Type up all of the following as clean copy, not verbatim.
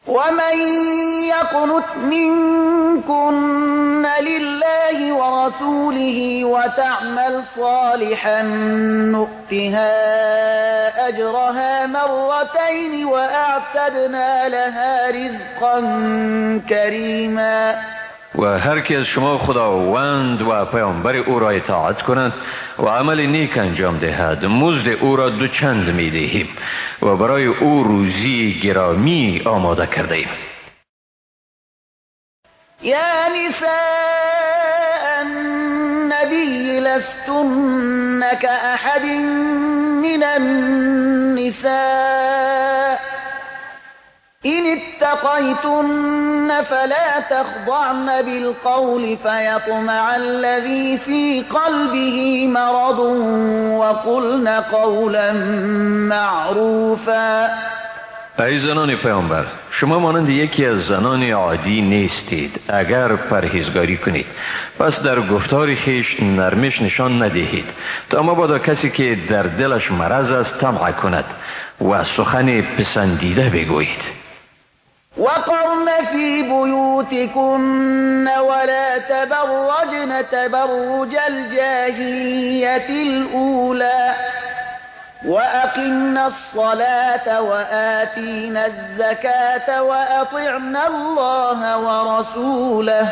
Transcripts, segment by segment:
ومن يقنت منكن لله ورسوله وتعمل صالحا نؤتها أجرها مرتين وأعتدنا لها رزقا كريما. و هر کی از شما خداوند و پیامبر او را اطاعت کند و عمل نیک انجام دهد مزد او را دوچند می دهیم و برای او روزی گرامی آماده کرده ایم. یا نساء النبی لستن كأحد من النساء إن اتقيتن فلا تخضعن بالقول فيطمع الذي في قلبه مرض وقلن قولا معروفا. ای زنان پیامبر، شما مانند یکی از زنان عادی نیستید اگر پرهیزگاری کنید، پس در گفتار خیش نرمش نشان ندهید تا مبادا کسی که در دلش مرض است طمع کند و سخن پسندیده بگویید. وقرن في بيوتكن ولا تبرجن تبرج الجاهلية الأولى وأقمنا الصلاة وآتينا الزكاة وأطعنا الله ورسوله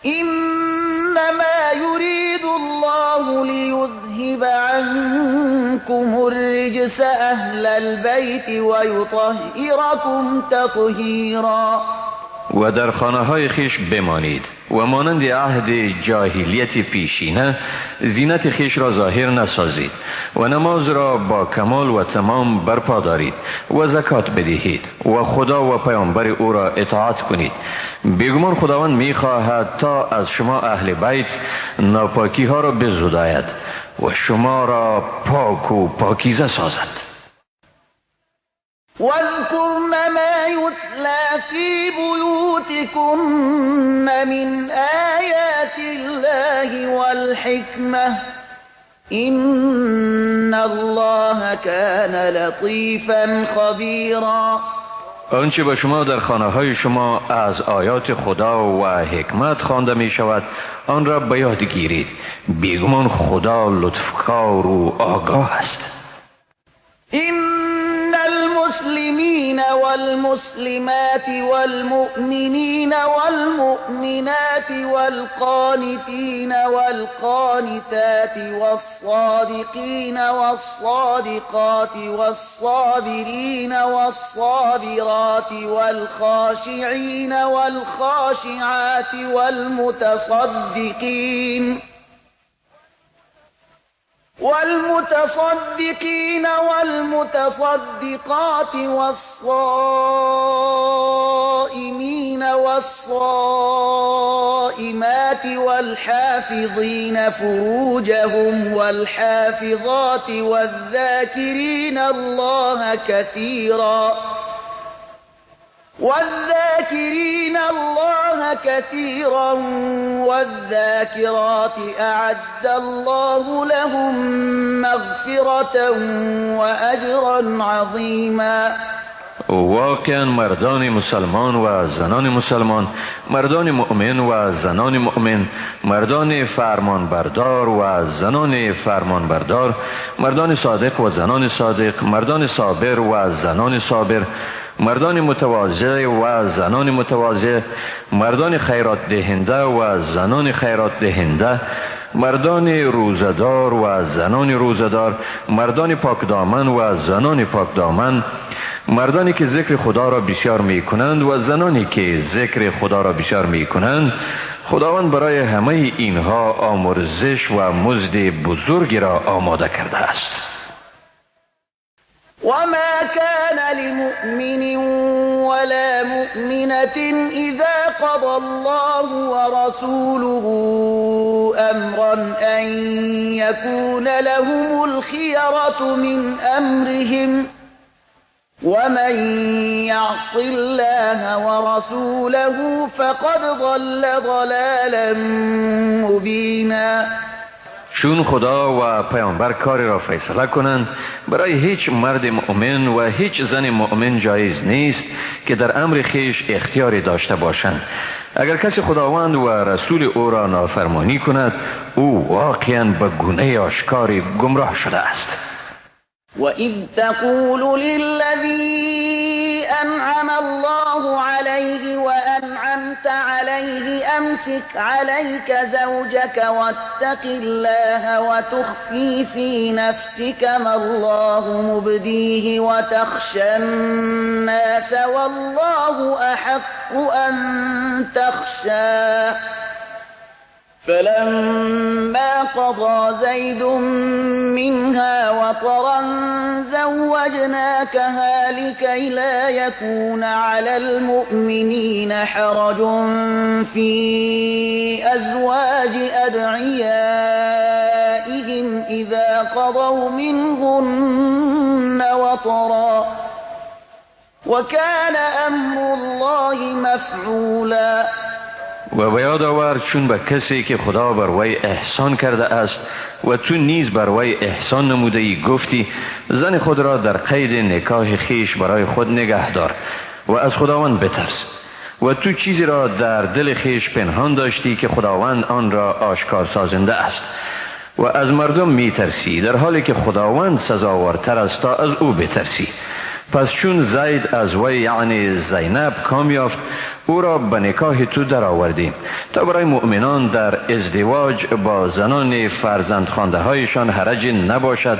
إنما يريد الله ليذهب عنكم الرجس أهل البيت ويطهركم تطهيرا. و در خانه های خیش بمانید و مانند عهد جاهلیت پیشینه زینت خیش را ظاهر نسازید و نماز را با کمال و تمام برپا دارید و زکات بدهید و خدا و پیامبر او را اطاعت کنید. بیگمان خداوند می خواهد تا از شما اهل بیت ناپاکی ها را بزداید و شما را پاک و پاکیزه سازد. واذكرن ما يتلى في بيوتكن من آيات الله والحكمة إن الله كان لطيفا خبيرا. آنچه به شما در خانه های شما از آیات خدا و حکمت خوانده می شود آن را به یاد گیرید، بیگمان خدا لطفکار و آگاه است. المسلمين والمسلمات والمؤمنين والمؤمنات والقانتين والقانتات والصادقين والصادقات والصابرين والصابرات والخاشعين والخاشعات والمتصدقين والمتصدقات والصائمين والصائمات والحافظين فروجهم والحافظات والذاكرين الله كثيرا والذاكرات أعد الله لهم مغفرة وأجرا عظيما. واقعا مردان مسلمان و زنان مسلمان، مردان مؤمن و زنان مؤمن، مردان فرمان بردار و زنان فرمان بردار، مردان صادق و زنان صادق، مردان صابر و زنان صابر، مردان متواضع و زنان متواضع، مردان خیرات دهنده و زنان خیرات دهنده، مردان روزدار و زنان روزدار، مردان پاکدامن و زنان پاکدامن، مردانی که ذکر خدا را بسیار می کنند و زنانی که ذکر خدا را بسیار می کنند. خداوند برای همه اینها آمرزش و مزد بزرگی را آماده کرده است. وما كان لمؤمن ولا مؤمنة إذا قضى الله ورسوله أمرا أن يكون لهم الخيرة من أمرهم ومن يعص الله ورسوله فقد ضل ضلالا مبينا. چون خدا و پیامبر کاری را فیصله کنند، برای هیچ مرد مؤمن و هیچ زن مؤمن جایز نیست که در امر خیش اختیاری داشته باشند. اگر کسی خداوند و رسول او را نافرمانی کند، او واقعا به گونه آشکاری گمراه شده است. وَإِذْ تَقُولُ لِلَّذِي أَنْعَمَ اللَّهُ عَلَيْهِ وَأَنْعَمْتَ عَلَيْهِ أَمْسِكْ عَلَيْكَ زَوْجَكَ وَاتَّقِ اللَّهَ وَتُخْفِي فِي نَفْسِكَ مَا اللَّهُ مُبْدِيهِ وَتَخْشَى النَّاسَ وَاللَّهُ أَحَقُّ أَن تَخْشَاهُ فَلَمَّا قَضَى زَيْدٌ مِّنْهَا وَطَرًا زَوَّجْنَاكَهَا لِكَيْ لَا يَكُونَ عَلَى الْمُؤْمِنِينَ حَرَجٌ فِي أَزْوَاجِ أَدْعِيَائِهِمْ إِذَا قَضَوْا مِنْهُنَّ وَطَرًا وَكَانَ أَمْرُ اللَّهِ مَفْعُولًا. و به یاد آور چون به کسی که خدا بر وی احسان کرده است و تو نیز بر وی احسان نموده ای گفتی زن خود را در قید نکاح خیش برای خود نگه دار و از خداوند بترس و تو چیزی را در دل خیش پنهان داشتی که خداوند آن را آشکار سازنده است و از مردم می ترسی در حالی که خداوند سزاوارتر است تا از او بترسی. پس چون زید از وی یعنی زینب کام یافت، او را به نکاح تو در آوردیم تا برای مؤمنان در ازدواج با زنان فرزندخوانده هایشان حرج نباشد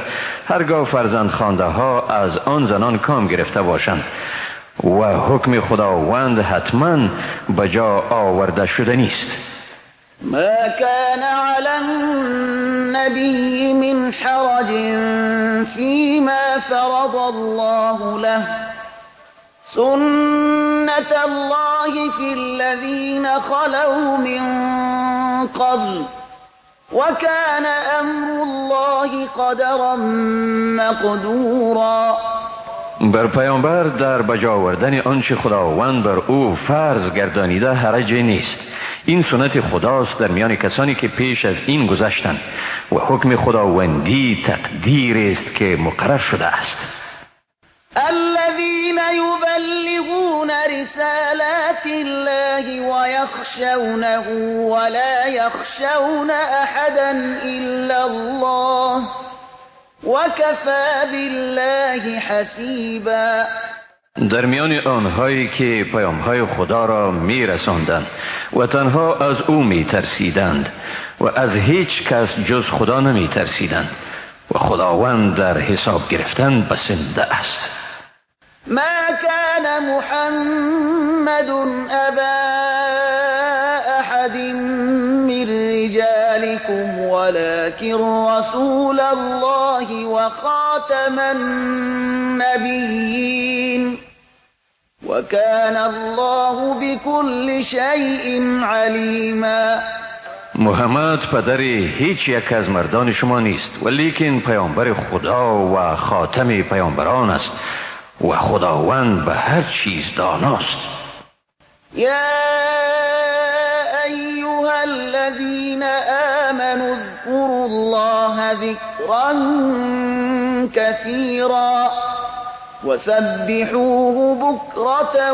هرگاه فرزندخوانده ها از آن زنان کام گرفته باشند و حکم خداوند حتما به جا آورده شده نیست. ما كان على النبي من حرج فيما فرض الله له سنة الله في الذين خلوا من قبل وكان أمر الله قدرا مقدورا. بر پیامبر در بجا آوردن آنچه خداوند بر او فرض گردانیده حرج نیست. این سنت خداست در میان کسانی که پیش از این گذشتند و حکم خداوندی تقدیر است که مقرر شده است. الذين يبلغون رسالات الله ويخشونه ولا يخشون أحدا إلا الله وكفى بالله حسيبا. در میان آنهایی که پیام‌های خدا را می‌رساندند و تنها از او می‌ترسیدند و از هیچ کس جز خدا نمی‌ترسیدند و خداوند در حساب گرفتن بسنده است. ما كان محمد أبا أحد من رجالكم ولكن رسول الله وخاتم النبيين وكان الله بكل شيء عليما. محمد پدر هیچ یک از مردان شما نیست ولیکن پیامبر خدا و خاتم پیامبران است و خداوند به هر چیز داناست. یا ایها الذین آمنوا اذكروا الله ذکرا كثيرا وسبحوه بكرة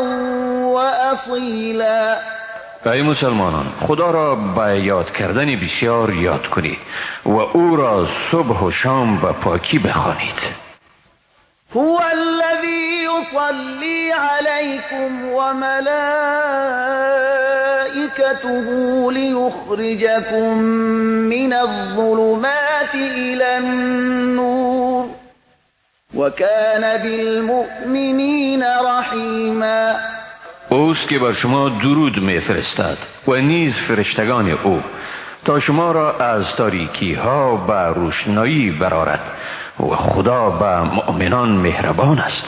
وأصيلا. ای مسلمانان، خدا را به یاد کردن بسیار یاد کنید و او را صبح و شام به پاکی بخوانید. هو الذي يصلي عليكم وملائكته ليخرجكم من الظلمات إلى النور وكان بالمؤمنين رحيما. اوست که بر شما درود میفرستد و نیز فرشتگان او تا شما را از تاریکی ها به روشنایی برآورد و خدا به مؤمنان مهربان است.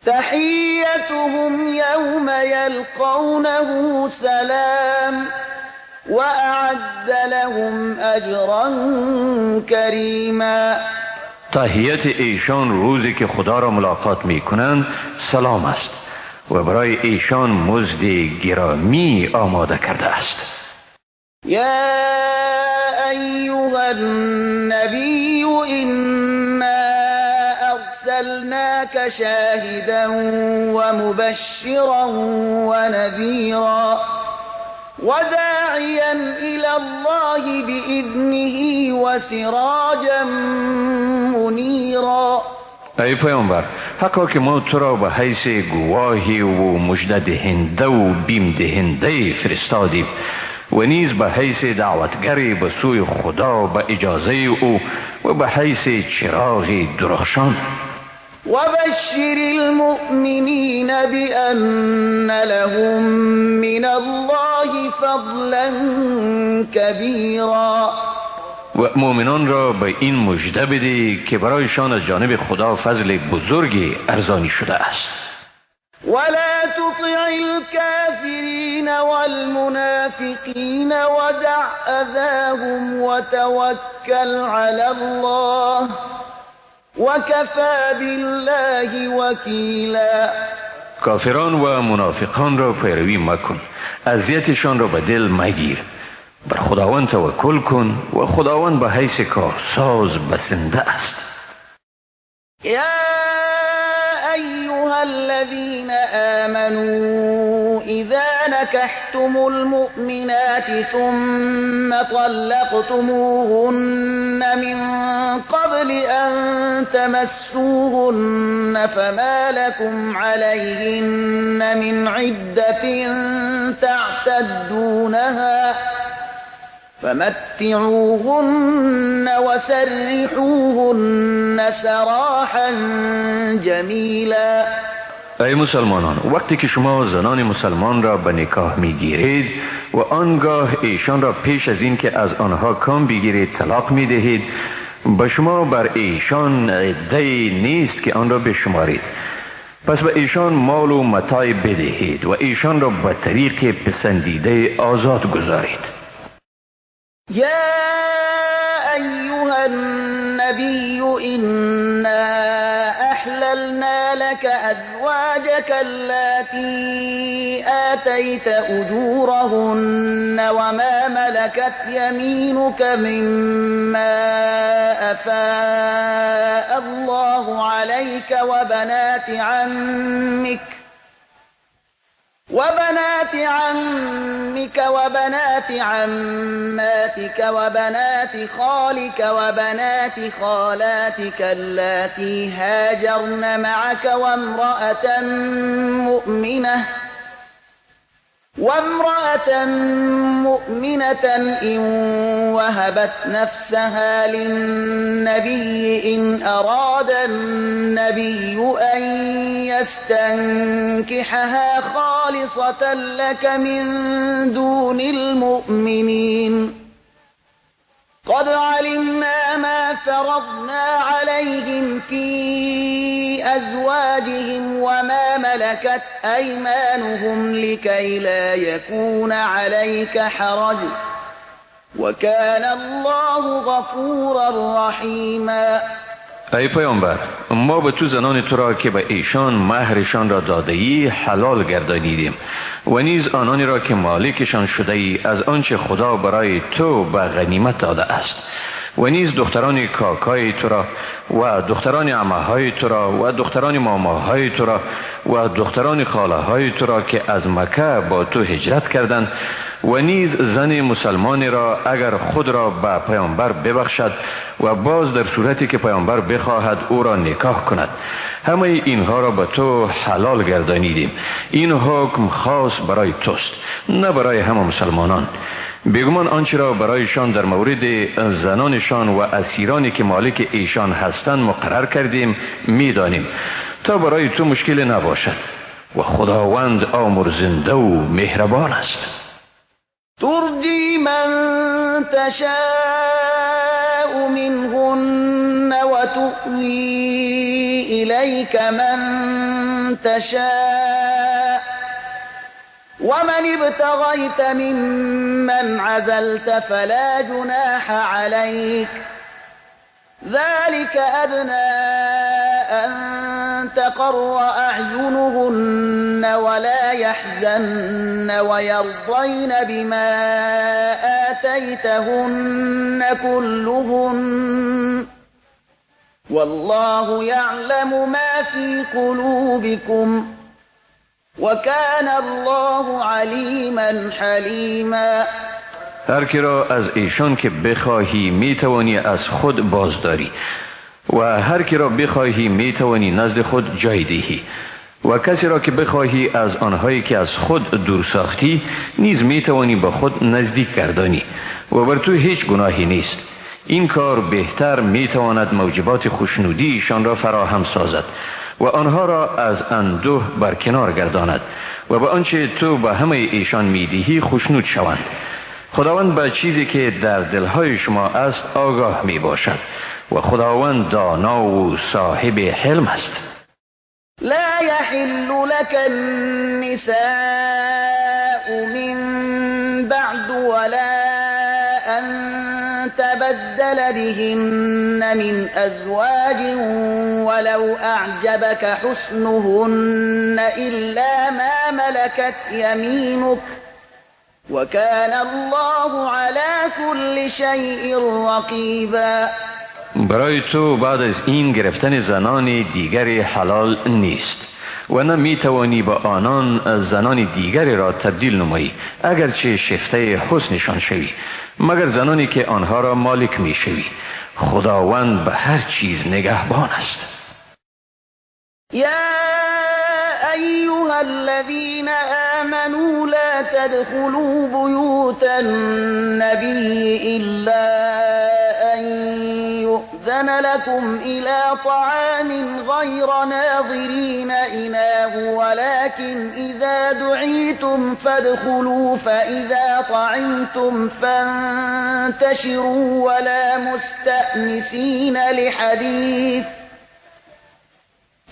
تحیتهم یوم یلقونه سلام و اعد لهم اجرا کریما. تحیت ایشان روزی که خدا را ملاقات می کنند سلام است و برای ایشان مزد گرامی آماده کرده است. یا أيها النبي إنا أرسلناك شاهدا ومبشرا ونذيرا وداعيا إلى الله بإذنه وسراجا منيرا. ای پیامبر، حقا که ما تو را به حیث گواهی و مژده دهنده و بیم دهنده فرستادیم و نیز به حیث دعوتگری به سوی خدا به اجازه او و به حیث چراغ درخشان. وبشر المؤمنين بأن لهم من الله فضلا كبيرا. و مؤمنان را به این مژده بده که برایشان از جانب خدا فضل بزرگی ارزانی شده است. ولا تطع الكافرين والمنافقين ودع أذاهم وتوكل على الله وكفى بالله وكيلا. کافران و منافقان را پیروی مکن، اذیتشان را به دل مگیر، بر خداوند توکل کن و خداوند به حیث کارساز بسنده است. یا أيها الذين آمنوا إذا نكحتم المؤمنات ثم طلقتموهن من قبل أن تمسوهن فما لكم عليهن من عدة تعتدونها فمتعوهن وسرحوهن سراحا جمیلا. ای مسلمانان، وقتی که شما زنان مسلمان را به نکاح می گیرید و آنگاه ایشان را پیش از این که از آنها کام بگیرید طلاق می دهید، به شما بر ایشان عده نیست که آن را بشمارید، پس به ایشان مال و متاع بدهید و ایشان را به طریق پسندیده آزاد گذارید. يا أيها النبي إنا أحللنا لك أزواجك اللاتي آتيت أجورهن وما ملكت يمينك مما أفاء الله عليك وبنات عمك وبنات عماتك وبنات خالك وبنات خالاتك اللاتي هاجرن معك وامرأة مؤمنة إن وهبت نفسها للنبي إن أراد النبي أن يستنكحها خالصة لك من دون المؤمنين. قد علمنا ما فرضنا عليهم في أزواجهم وما ملكت أيمانهم لكي لا يكون عليك حرج وكان الله غفورا رحيما. ای پیامبر، ما به تو زنان تو را که به ایشان مهرشان را داده ای حلال گردانیدیم و نیز آنانی را که مالکشان شده ای از آنچه خدا برای تو به غنیمت داده است و نیز دختران کاکای تو را و دختران عمه‌های تو را و دختران ماماهای تو را و دختران خاله‌های تو را که از مکه با تو هجرت کردند و نیز زن مسلمان را اگر خود را به پیامبر ببخشد و باز در صورتی که پیامبر بخواهد او را نکاح کند، همه اینها را به تو حلال گردانیدیم. این حکم خاص برای توست، نه برای همه مسلمانان. بیگمان آنچه را برایشان در مورد زنانشان و اسیرانی که مالک ایشان هستند مقرر کردیم میدانیم تا برای تو مشکل نباشد و خداوند آمرزنده و مهربان است. ترجي من تشاء منهن وتؤوي إليك من تشاء ومن ابتغيت ممن عزلت فلا جناح عليك ذلك أدنى أن تقر أعينهن ولا يحزن ويرضين بما آتيتهن كلهن والله يعلم ما في قلوبكم وكان الله عليما حلیما. هر کی را از ایشان که بخواهی میتوانی از خود بازداری و هر کی را بخواهی میتوانی نزد خود جای دهی و کسی را که بخواهی از آنهایی که از خود دور ساختی نیز میتوانی به خود نزدیک گردانی و بر تو هیچ گناهی نیست. این کار بهتر میتواند موجبات خوشنودی ایشان را فراهم سازد و آنها را از اندوه برکنار گرداند و به آنچه تو به همه ایشان میدهی خوشنود شوند. خداوند به چیزی که در دلهای شما است آگاه می باشد و خداوند دانا و صاحب حلم است. لا يحل لك النساء من بعد ولا أن تبدل بهن من أزواج ولو أعجبك حسنهن إلا ما ملكت يمينك وكان الله على كل شيء رقيبا. برای تو بعد از این گرفتن زنان دیگری حلال نیست و نه می توانی با آنان زنان دیگری را تبدیل نمایی اگرچه شفته حسنشان شوی مگر زنانی که آنها را مالک می شوی. خداوند به هر چیز نگهبان است. یا أيها الذين آمنوا لا تدخلوا بيوت النبي إلا أن يؤذن لكم إلى طعام غير ناظرين إناه ولكن إذا دعيتم فادخلوا فإذا طعمتم فانتشروا ولا مستأنسين لحديث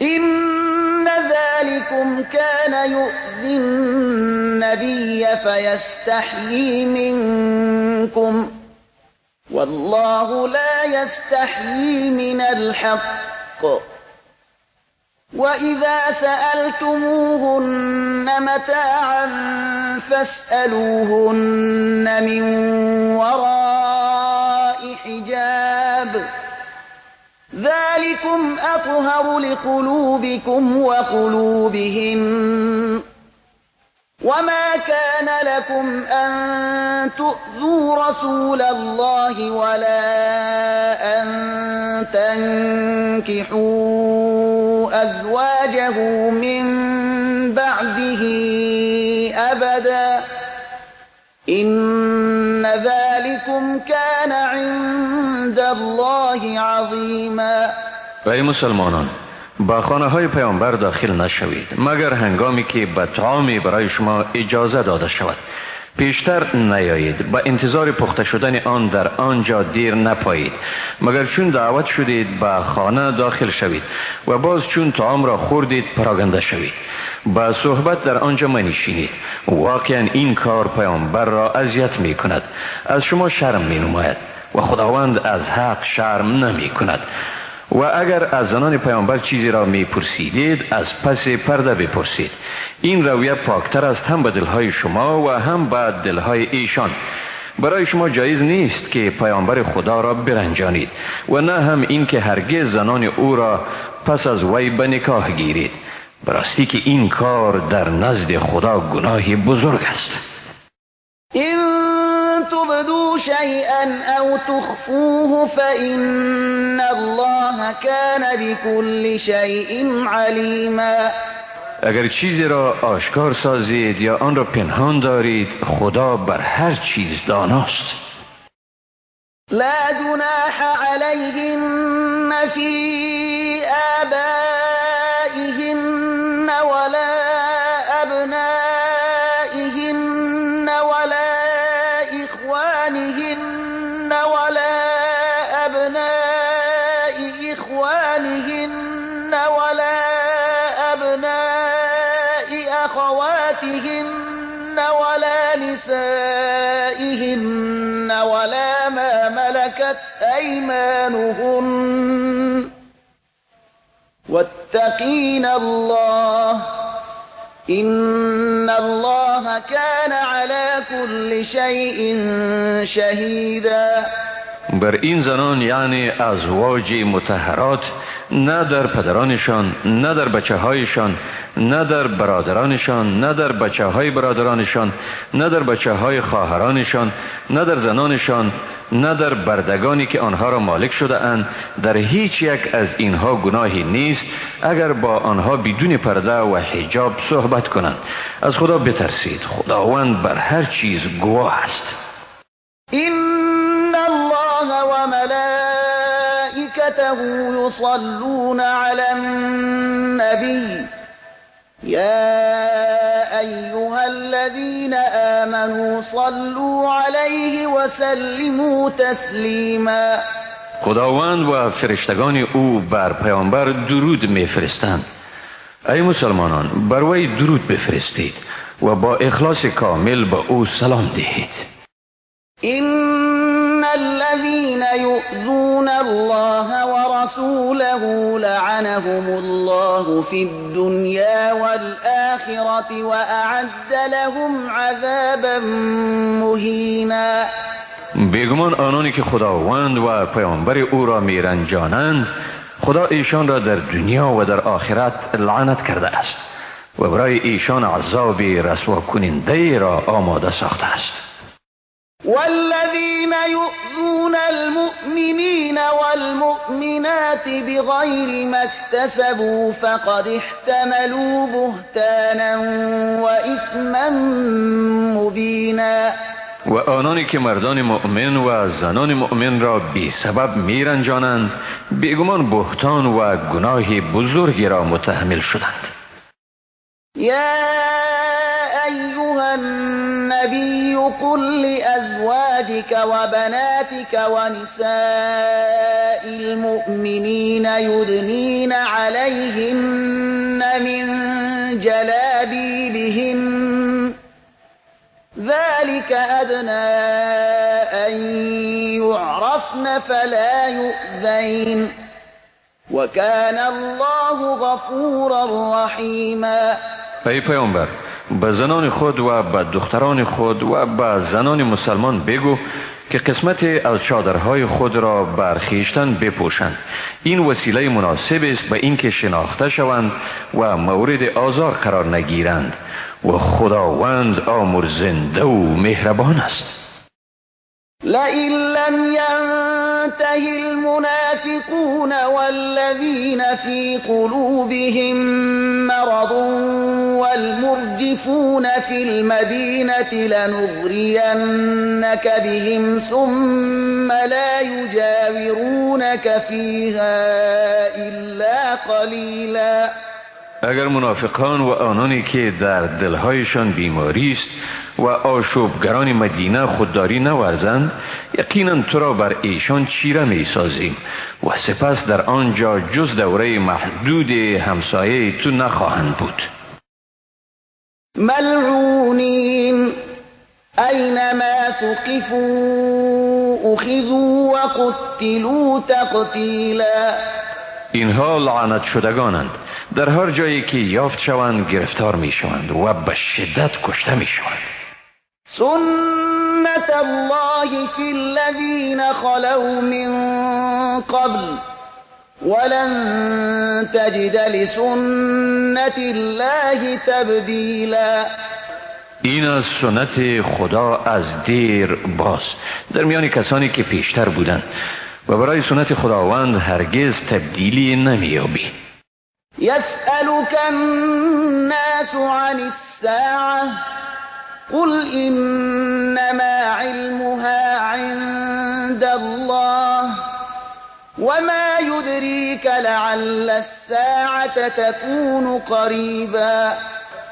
إن ذلكم كان يؤذي النبي فيستحيي منكم والله لا يستحيي من الحق وإذا سألتموهن متاعا فاسألوهن من وراء حجاب ذلكم أطهر لقلوبكم وقلوبهم وما كان لكم أن تؤذوا رسول الله ولا أن تنكحوا أزواجه من بعده أبدا إن ذلكم كان عند الله عظيما. ای مسلمانان، با خانه های پیامبر داخل نشوید مگر هنگامی که به طعامی برای شما اجازه داده شود. پیشتر نیایید، با انتظار پخته شدن آن در آنجا دیر نپایید مگر چون دعوت شدید به خانه داخل شوید و باز چون طعام را خوردید پراگنده شوید. با صحبت در آنجا منشینید. واقعا این کار پیامبر را اذیت می کند، از شما شرم می نماید و خداوند از حق شرم نمی کند. و اگر از زنان پیامبر چیزی را می پرسیدید از پس پرده بپرسید. این رویه پاکتر است هم به دلهای شما و هم به دلهای ایشان. برای شما جایز نیست که پیامبر خدا را برنجانید و نه هم این که هرگز زنان او را پس از وی به نکاح گیرید. براستی که این کار در نزد خدا گناهی بزرگ است. إن تبدوا شيئا أو تخفوه فإن الله كان بكل شيء عليما. اگر چیزی را آشکار سازید یا آن را پنهان دارید خدا بر هر چیز داناست. لا جناح عليهن في آبائهن ولا أبنائهن ولا إخوانهن ولا أبناء إخوانهن ولا أبناء أخواتهن ولا نسائهن ولا ما ملكت أيمانهن للمتقين الله إن الله كان على كل شيء شهيدا. بر این زنان یعنی ازواج مطهرات، نه در پدرانشان، نه در بچه هایشان، نه در برادرانشان، نه در بچه های برادرانشان، نه در بچه های خواهرانشان، نه در زنانشان، نه در بردگانی که آنها را مالک شده اند، در هیچ یک از اینها گناهی نیست اگر با آنها بدون پرده و حجاب صحبت کنند. از خدا بترسید، خداوند بر هر چیز گواه است. إن الله وملائكته يصلون على النبي يا أيها الذين آمنوا صلوا عليه وسلموا تسليما. خداوند و فرشتگان او بر پیامبر درود میفرستند. ای مسلمانان، بر وی درود بفرستید و با اخلاص کامل به او سلام دهید. إن الذين يؤذون الله ورسوله لعنهم الله في الدنيا والآخرة وأعد لهم عذابا مهينا. بیگمان آنانی که خداوند و پیامبر او را میرنجانند، خدا ایشان را در دنیا و در آخرت لعنت کرده است و برای ایشان عذاب رسوا کننده را آماده ساخته است. والذين يؤذون المؤمنين والمؤمنات بغير ما اكتسبوا فقد احتملوا بهتانا وإثما مبينا. و آنانی که مردان مؤمن و زنان مؤمن را بی سبب میرنجانند، بیگمان بهتان و گناه بزرگی را متحمل شدند. يا أيها النبي قل لأزواجك وبناتك ونساء المؤمنين يدنين عليهن من جلابيبهن ذلك أدنى أن يعرفن فلا يؤذين وكان الله غفورا رحيما. ای پیامبر، به زنان خود و به دختران خود و به زنان مسلمان بگو که قسمت از چادرهای خود را بر خویشتن بپوشند. این وسیله مناسب است به اینکه شناخته شوند و مورد آزار قرار نگیرند و خداوند آمرزنده و مهربان است. لئن لم ينته المنافقون والذين في قلوبهم مرض والمرجفون في المدينة لنغرينك بهم ثم لا يجاورونك فيها إلا قليلا. اگر منافقان و آنانی که در دلهایشان بیماری است و آشوبگران مدینه خودداری نورزند، یقینا تو را بر ایشان چیره می سازیم و سپس در آنجا جز دوره محدود همسایه تو نخواهند بود. ملعونین اینما ثقفوا اخذوا وقتلوا تقتیلا. اینها لعنت شدگانند، در هر جایی که یافت شوند گرفتار می شوند و به شدت کشته می شوند. سنت الله فی الذین خلوا من قبل ولن تجد لسنت الله تبدیلا. این از سنت خدا از دیر باز در میان کسانی که پیشتر بودند و برای سنت خداوند هرگز تبدیلی نمیابی. يسألك الناس عن الساعة قل إنما علمها عند الله وما يدريك لعل الساعة تكون قريبا.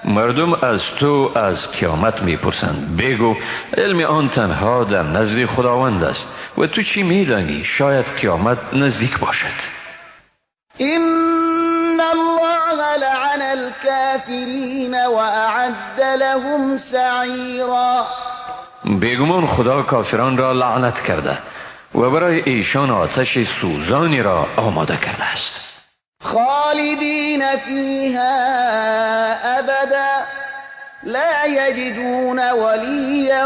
مردم از تو از قیامت میپرسند، بگو علم آن تنها در نزد خداوند است و تو چی میدانی شاید قیامت نزدیک باشد. إن الله لعن الكافرين وأعد لهم سعيرا. بیگمان خدا کافران را لعنت کرده و برای ایشان آتش سوزانی را آماده کرده است. خالدين فيها أبدا لا يجدون وليا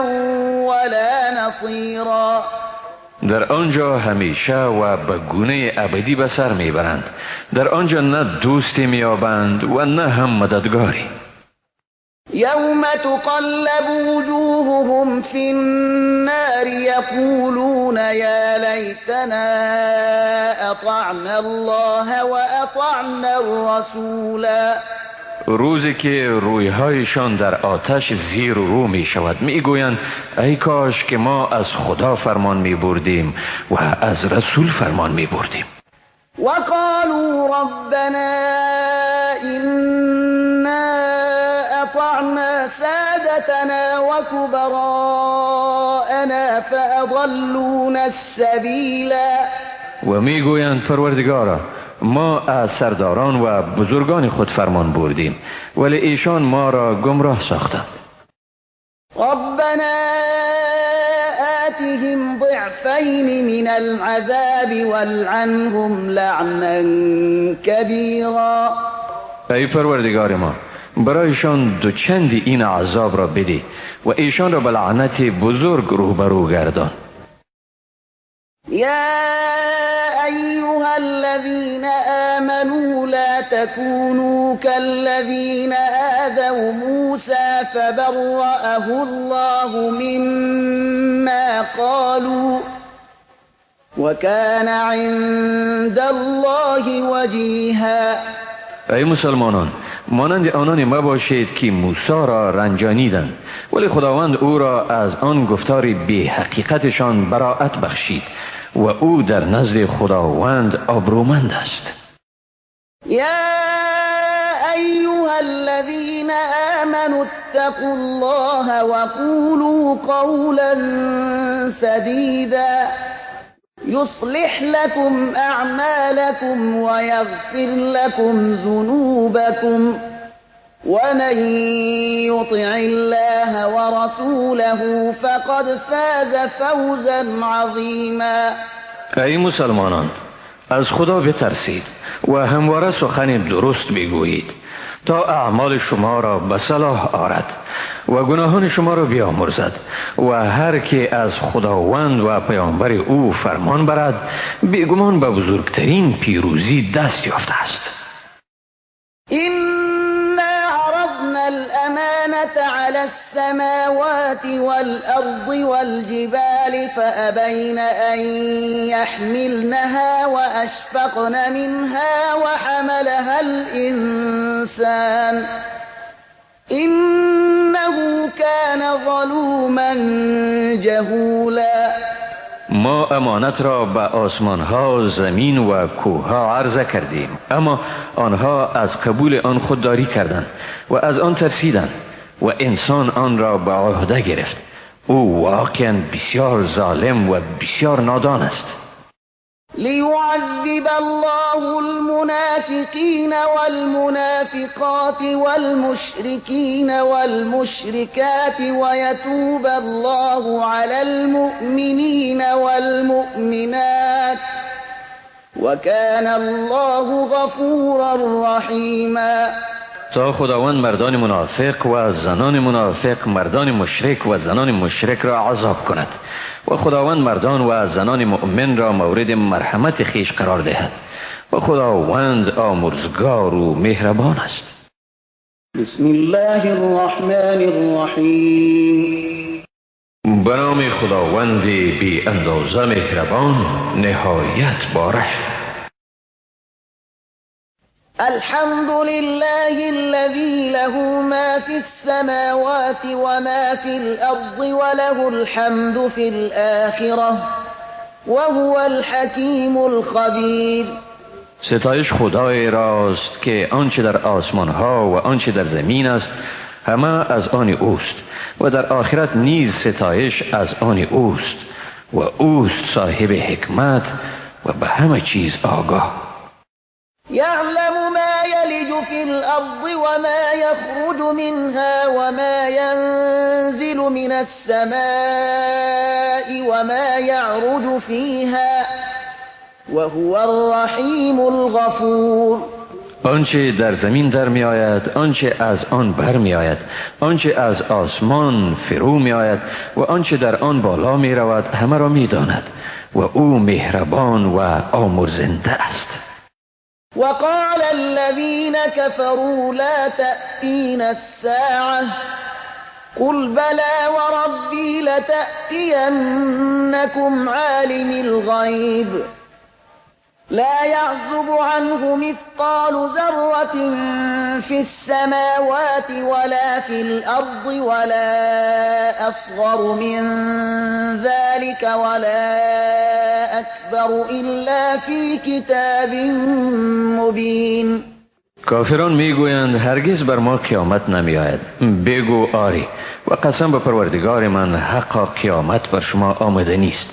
ولا نصيرا. در آنجا همیشه و به گونه ابدی به سر میبرند. در آنجا نه دوستی میابند و نه هم مددگاری. يوم تقلب وجوههم في النار يقولون يا ليتنا أطعنا الله وأطعنا الرسولا. روزی که رویهایشان در آتش زیر و رو می شود می گویند ای کاش که ما از خدا فرمان می بردیم و از رسول فرمان می بردیم. وقالوا ربنا إنا أطعنا سادتنا وكبراءنا فأضلونا السبيلا. و می گویند پروردگارا ما از سرداران و بزرگان خود فرمان بردیم ولی ایشان ما را گمراه ساختند. ربنا آتهم ضعفين من العذاب والعنهم لعنا كبيرا. ای پروردگار ما برایشان دو چندی این عذاب را بده و ایشان را به لعنت بزرگ روبرو گردان. يا أيها الذين آمنوا لا تكونوا كالذين آذوا موسى فبرأه الله مما قالوا وكان عند الله وجيها. ای مسلمانان مانند آنان مباشید که موسی را رنجانیدند ولی خداوند او را از آن گفتار بی حقیقتشان براءت بخشید و او در نزد خداوند آبرومند است. يا أيها الذين آمنوا اتقوا الله وقولوا قولا سديدا يصلح لكم أعمالكم ويغفر لكم ذنوبكم ومن يطع الله ورسوله فقد فاز فوزا عظيما. ای مسلمانان از خدا بترسید و همواره سخن درست بگویید تا اعمال شما را به صلاح آرد و گناهان شما را بیامرزد و هر که از خداوند و پیامبر او فرمان برد بیگمان به بزرگترین پیروزی دست یافته است. الأمانة على السماوات والأرض والجبال فأبين أن يحملنها وأشفقن منها وحملها الإنسان إنه كان ظلوما جهولا. ما امانت را به آسمان ها، زمین و کوه ها عرضه کردیم اما آنها از قبول آن خودداری کردند و از آن ترسیدند و انسان آن را به عهده گرفت. او واقعا بسیار ظالم و بسیار نادان است. ليعذب الله المنافقين والمنافقات والمشركين والمشركات ويتوب الله على المؤمنين والمؤمنات وكان الله غفورا رحيما. تا خداوند مردان منافق و زنان منافق، مردان مشرک و زنان مشرک را عذاب کند و خداوند مردان و زنان مؤمن را مورد مرحمت خیش قرار دهد و خداوند آمرزگار و مهربان است. بسم الله الرحمن الرحیم. به نام خداوند بی اندازه مهربان نهایت باره. الحمد لله الذي له ما في السماوات وما في الأرض وله الحمد في الآخرة وهو الحكيم الخبير. ستایش خدای راست که آنچه در آسمان ها و آنچه در زمین است همه از آن اوست و در آخرت نیز ستایش از آن اوست و اوست صاحب حکمت و به همه چیز آگاه. يعلم ما يلج في الأرض وما يخرج منها وما ينزل من السماء وما يعرج فيها وهو الرحیم الغفور. آنچه در زمین در می آید، آنچه از آن بر می آید، آنچه از آسمان فرو می آید و آنچه در آن بالا می رود، همه را می داند و او مهربان و آمرزنده است. وقال الذين كفروا لا تأتينا الساعة قل بلى وربي لتأتينكم عالم الغيب لا يعزب عنه مثقال ذرة في السماوات ولا في الأرض ولا أصغر من ذلك ولا أكبر إلا في كتاب مبين. کافران میگویند هرگز بر ما قیامت نمی آید. بگو آری و قسم به پروردگار من حقا قیامت بر شما آمده نیست.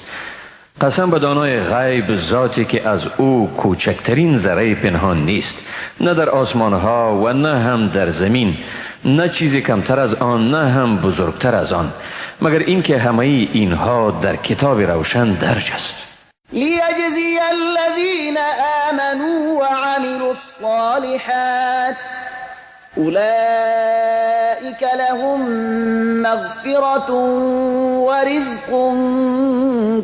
قسم به دانای غیب، ذاتی که از او کوچکترین ذره پنهان نیست، نه در آسمان ها و نه هم در زمین، نه چیزی کمتر از آن نه هم بزرگتر از آن، مگر اینکه همه اینها در کتاب روشن درج است. لیجزی الذین آمنوا وعملوا الصالحات اولئک لهم مغفرة ورزق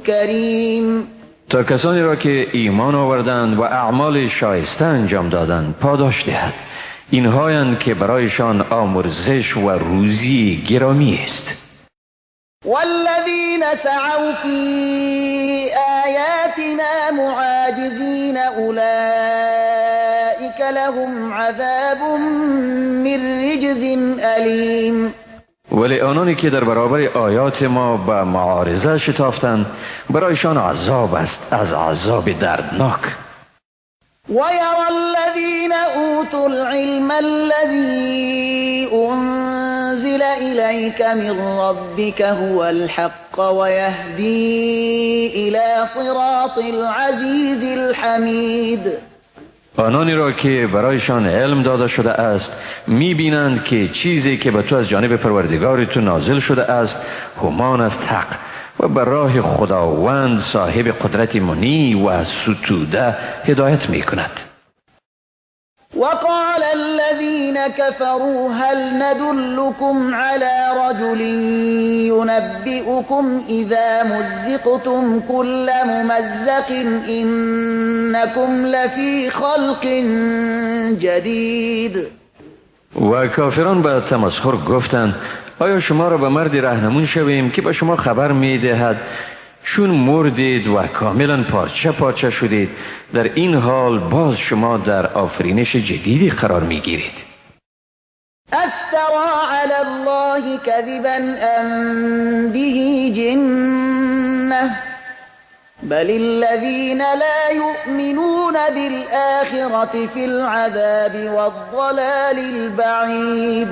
کریم. تا کسانی را که ایمان آوردند و اعمال شایسته انجام دادند پاداش دهد. اینهایند که برایشان آمرزش و روزی گرامی است. والذین سعوا فی آیاتنا معاجزین اولئک لهم عذاب من رجز علیم. ولی آنانی که در برابر آیات ما به معارضه شتافتند برایشان عذاب است از عذاب دردناک. ويرى الذين أوتوا العلم الذي أنزل إليك من ربك هو الحق ويهدي إلى صراط العزيز الحميد. آنانی را که برایشان علم داده شده است می‌بینند که چیزی که به تو از جانب پروردگار تو نازل شده است همان است حق و بر راه خداوند صاحب قدرت منی و ستوده هدایت می‌کند. وقال الذين كفروا هل ندلكم على رجل ينبئكم إذا مزقتم كل ممزق إنكم لفي خلق جديد. و کافران به تمسخر گفتند آیا شما را به مردی راهنمون شویم که به شما خبر می‌دهد چون مردید و کاملا پارچه پارچه شدید در این حال باز شما در آفرینش جدیدی قرار میگیرید. افترا علی الله کذبا ام به جنة بل الذین لا یؤمنون بالآخرة فی العذاب والضلال البعید.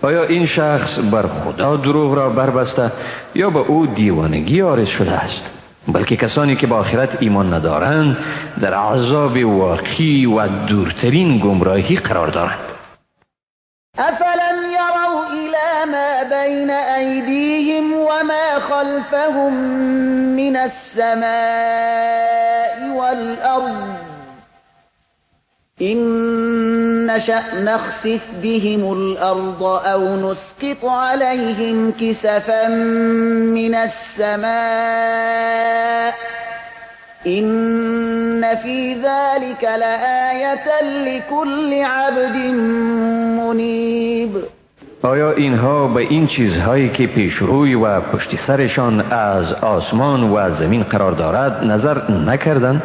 آیا این شخص بر خدا دروغ را بربسته یا به او دیوانگی عارض شده است؟ بلکه کسانی که با آخرت ایمان ندارند در عذاب واقعی و دورترین گمراهی قرار دارند. افلم یروا الی ما بین ایدیهم و ما خلفهم من السماء والارض إن نشأ نخسف بهم الأرض أو نسقط عليهم كسفا من السماء إن في ذلك لآية لكل عبد منيب. آیا اینها به این چیزهایی که پیشروی و پشت سرشان از آسمان و زمین قرار دارد نظر نکردند؟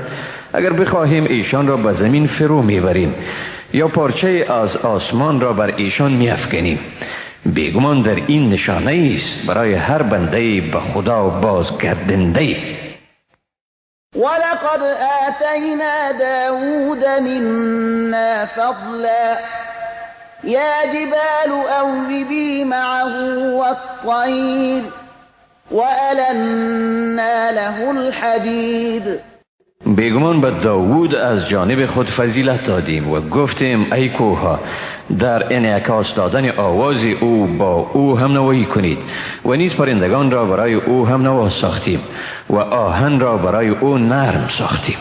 اگر بخواهیم ایشان را به زمین فرو میبریم یا پارچه از آسمان را بر ایشان میافکنیم. بیگمان در این نشانه است برای هر بنده به خدا بازگردنده. ولقد آتینا داود منا فضلا یا جبال اوبی معه والطیر وألنا له الحدید. بیگمان به داوود از جانب خود فضیلت دادیم و گفتیم ای کوها در انعکاس دادن آواز او با او هم نوایی کنید و نیز پرندگان را برای او هم نوا ساختیم و آهن را برای او نرم ساختیم.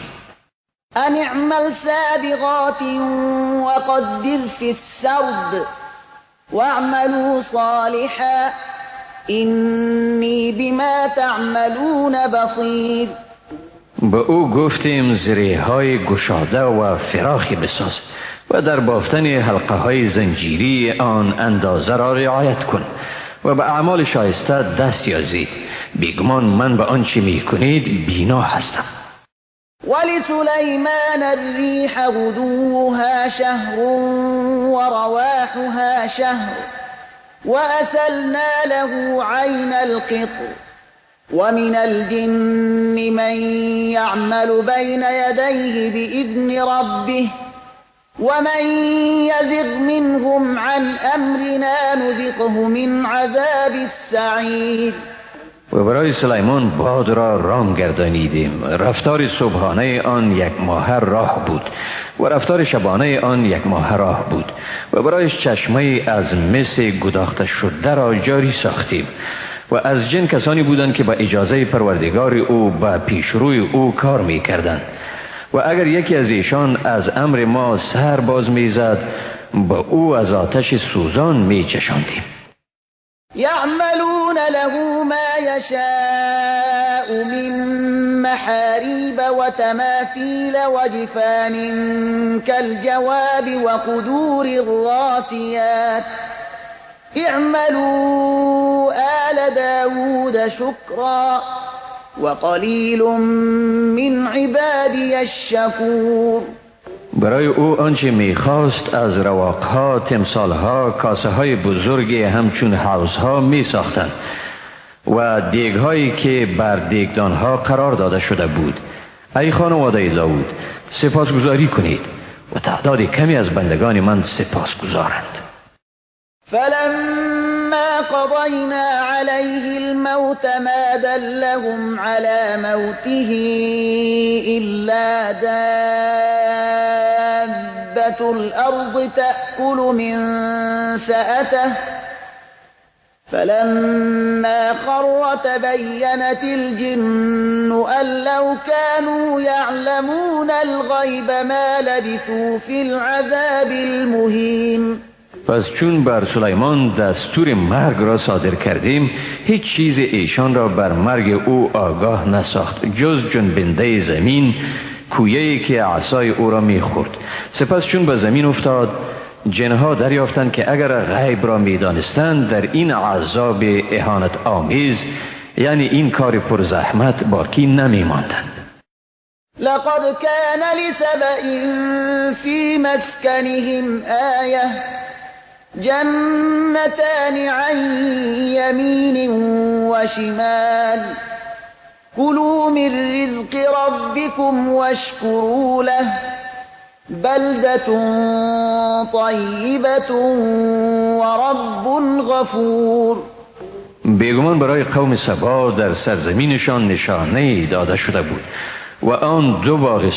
أن اعمل سابغات وقدر في السرد واعملوا صالحا إني بما تعملون بصير. به او گفتیم زریهای گشاده و فراخی بساز و در بافتن حلقه های زنجیری آن اندازه را رعایت کن و به اعمال شایسته دست یازید. بیگمان من به آنچه می کنید بینا هستم. ولسليمان الريح غدوها شهر ورواحها شهر وأسلنا له عين القطر ومن الجن من يعمل بين يديه بإذن ربه ومن يزغ منهم عن أمرنا نذقه من عذاب السعير. و برای سلیمان باد را رام گردانیدیم. رفتار صبحانه آن 1 ماه راه بود و رفتار شبانه آن 1 ماه راه بود و برایش چشمه از مس گداخته شده را جاری ساختیم. و از جن کسانی بودند که با اجازه پروردگار او با پیشروی او کار می کردند و اگر یکی از ایشان از امر ما سر باز می زد با او از آتش سوزان می چشاندیم. يعملون له ما يشاء من محاريب وتماثيل وجفان كالجواب وقدور الراسيات اعملوا آل داود شكرا وقلیل من عبادی الشکور. برای او آنچه میخواست از رواقها، تمثالها، کاسه های بزرگی همچون حوضها می ساختند و دیگهایی که بر دیگدانها قرار داده شده بود. ای خانواده داود سپاسگزاری کنید و تعداد کمی از بندگان من سپاسگزارند. فلما قضينا عليه الموت ما دلهم على موته إلا دابة الأرض تأكل من سأته فلما خر تبينت الجن أن لو كانوا يعلمون الغيب ما لبثوا في العذاب المهين. پس چون بر سلیمان دستور مرگ را صادر کردیم هیچ چیز ایشان را بر مرگ او آگاه نساخت جز جنبنده زمین، کویه‌ای که عصای او را می‌خورد. سپس چون به زمین افتاد جنها دریافتند که اگر غیب را می‌دانستند در این عذاب اهانت آمیز، یعنی این کار پرزحمت، باقی نمی‌ماندند. لقد كان لسبإ في مسكنهم آية جنتان عن يمين وشمال كلوا من رزق ربكم واشكروا له بلدة طيبة ورب غفور. بیگمان برای قوم سبا در سرزمینشان نشانه داده شده بود و آن 2 باغ